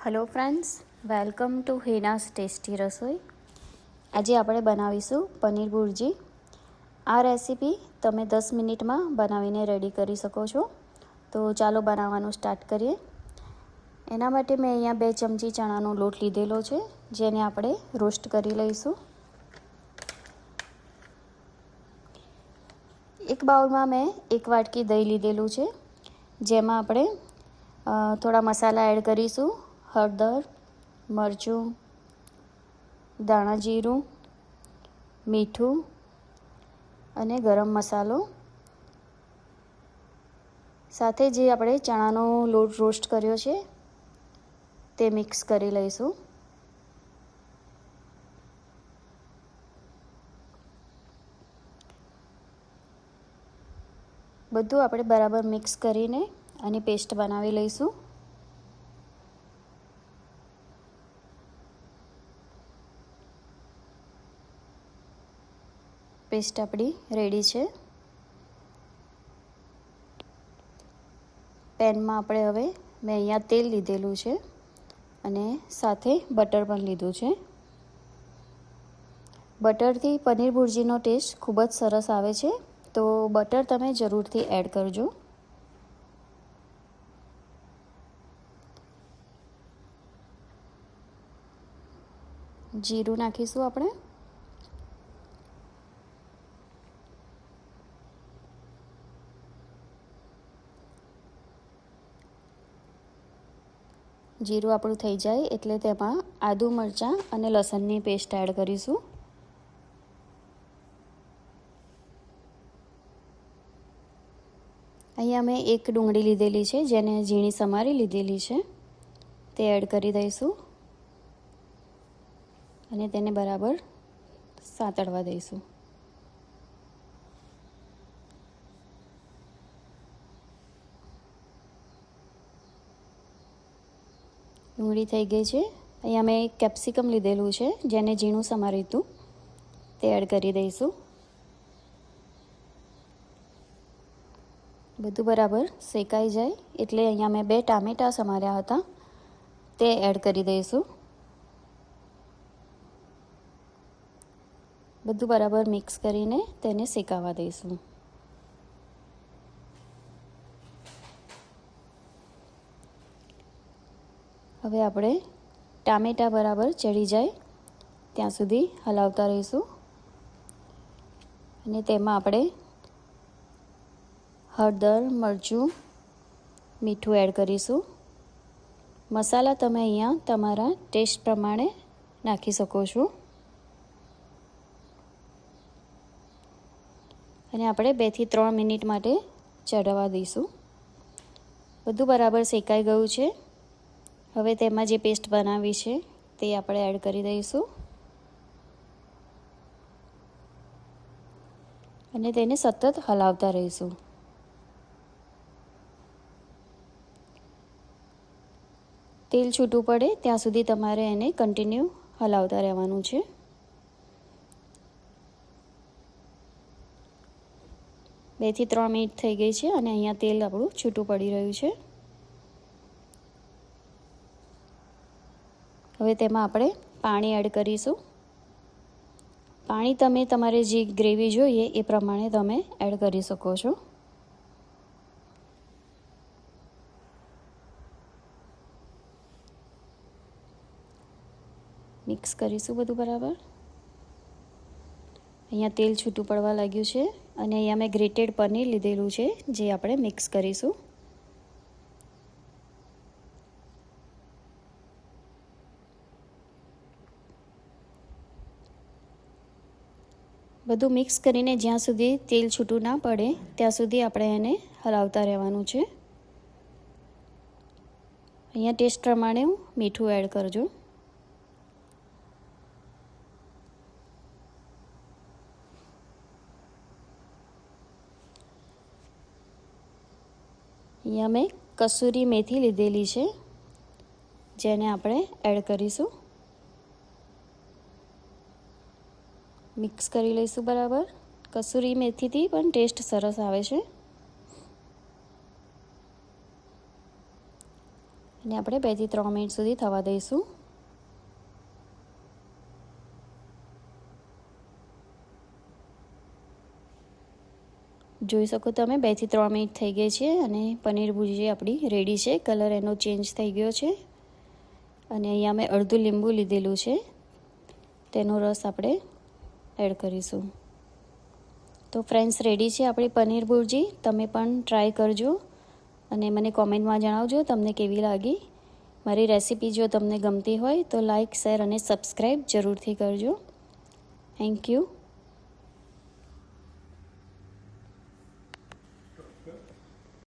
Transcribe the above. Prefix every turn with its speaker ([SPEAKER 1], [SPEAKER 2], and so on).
[SPEAKER 1] Hello friends, welcome to Hina's tasty રસોઈ. આજે આપણે બનાવીશું પનીર ભુરજી. આ રેસીપી તમે 10 મિનિટમાં બનાવીને રેડી કરી શકો છો. તો ચાલો બનાવવાનું સ્ટાર્ટ કરીએ. એના માટે મેં અહીંયા 2 ચમચી ચણાનો લોટ લીધેલો છે, જેને આપણે રોસ્ટ કરી લઈશું. એક બાઉલમાં મેં 1 વાટકી દહીં લીધેલું છે, જેમાં આપણે થોડા મસાલા એડ કરીશું. હળદર, મરચું, ધાણા જીરું, મીઠું અને ગરમ મસાલો. સાથે જે આપણે ચણાનો લોટ રોસ્ટ કર્યો છે તે મિક્સ કરી લઈશું. બધું આપણે બરાબર મિક્સ કરીને આની પેસ્ટ બનાવી લઈશું. પેસ્ટ આપણી રેડી છે. પેનમાં આપણે હવે મેં અહીંયા તેલ લીધેલું છે અને સાથે બટર પણ લીધું છે. બટરથી પનીર ભુરજીનો ટેસ્ટ ખૂબ જ સરસ આવે છે, તો બટર તમે જરૂરથી એડ કરજો. જીરું નાખીશું આપણે. જીરું આપણું થઈ જાય એટલે તેમાં આદુ, મરચાં અને લસણની પેસ્ટ એડ કરીશું. અહીંયા મેં 1 ડુંગળી લીધેલી છે, જેને ઝીણી સમારી લીધેલી છે, તે એડ કરી દઈશું અને તેને બરાબર સાતળવા દઈશું. ડુંગળી થઈ ગઈ છે. અહીંયા મેં 1 કેપ્સિકમ લીધેલું છે, જેને ઝીણું સમાર્યું હતું, તે એડ કરી દઈશું. બધું બરાબર શેકાઈ જાય એટલે અહીંયા મેં 2 ટામેટાં સમાર્યા હતા, તે એડ કરી દઈશું. બધું બરાબર મિક્સ કરીને તેને શેકાવા દઈશું. હવે આપણે ટામેટાં બરાબર ચડી જાય ત્યાં સુધી હલાવતા રહીશું અને તેમાં આપણે હળદર, મરચું, મીઠું એડ કરીશું. મસાલા તમે અહીંયા તમારા ટેસ્ટ પ્રમાણે નાખી શકો છો અને આપણે 2 થી 3 મિનિટ માટે ચડવા દઈશું. બધું બરાબર શેકાઈ ગયું છે. હવે તેમાં જે પેસ્ટ બનાવી છે તે આપણે એડ કરી દઈશું અને તેને સતત હલાવતા રહીશું. તેલ છૂટું પડે ત્યાં સુધી તમારે એને કન્ટિન્યુ હલાવતા રહેવાનું છે. બે થી 3 મિનિટ થઈ ગઈ છે અને અહીંયા તેલ આપણું છૂટું પડી રહ્યું છે. હવે તેમાં આપણે પાણી એડ કરીશું. પાણી તમે તમારે જે ગ્રેવી જોઈએ એ પ્રમાણે તમે એડ કરી શકો છો. મિક્સ કરીશું બધું બરાબર. અહીંયા તેલ છૂટું પડવા લાગ્યું છે અને અહીંયા મેં ગ્રેટેડ પનીર લીધેલું છે, જે આપણે મિક્સ કરીશું. બધું મિક્સ કરીને જ્યાં સુધી તેલ છૂટું ના પડે ત્યાં સુધી આપણે એને હલાવતા રહેવાનું છે. અહીંયા ટેસ્ટ પ્રમાણે મીઠું એડ કરજો. અહીંયા મેં કસૂરી મેથી લીધેલી છે, જેને આપણે એડ કરીશું. મિક્સ કરી લઈશું બરાબર. કસૂરી મેથીથી પણ ટેસ્ટ સરસ આવે છે. અને આપણે 2 થી 3 મિનિટ સુધી થવા દઈશું. જોઈ શકો તમે 2 થી 3 મિનિટ થઈ ગઈ છે અને પનીર ભુરજી આપણી રેડી છે. કલર એનો ચેન્જ થઈ ગયો છે અને અહીંયા મેં અડધું લીંબુ લીધેલું છે, તેનો રસ આપણે એડ કરીશું. તો ફ્રેન્ડ્સ, રેડી છે આપણી પનીર ભુરજી. તમે પણ ટ્રાય કરજો અને મને કોમેન્ટમાં જણાવજો તમને કેવી લાગી. મારી રેસીપી જો તમને ગમતી હોય તો લાઈક, શેર અને સબસ્ક્રાઈબ જરૂરથી કરજો. Thank you.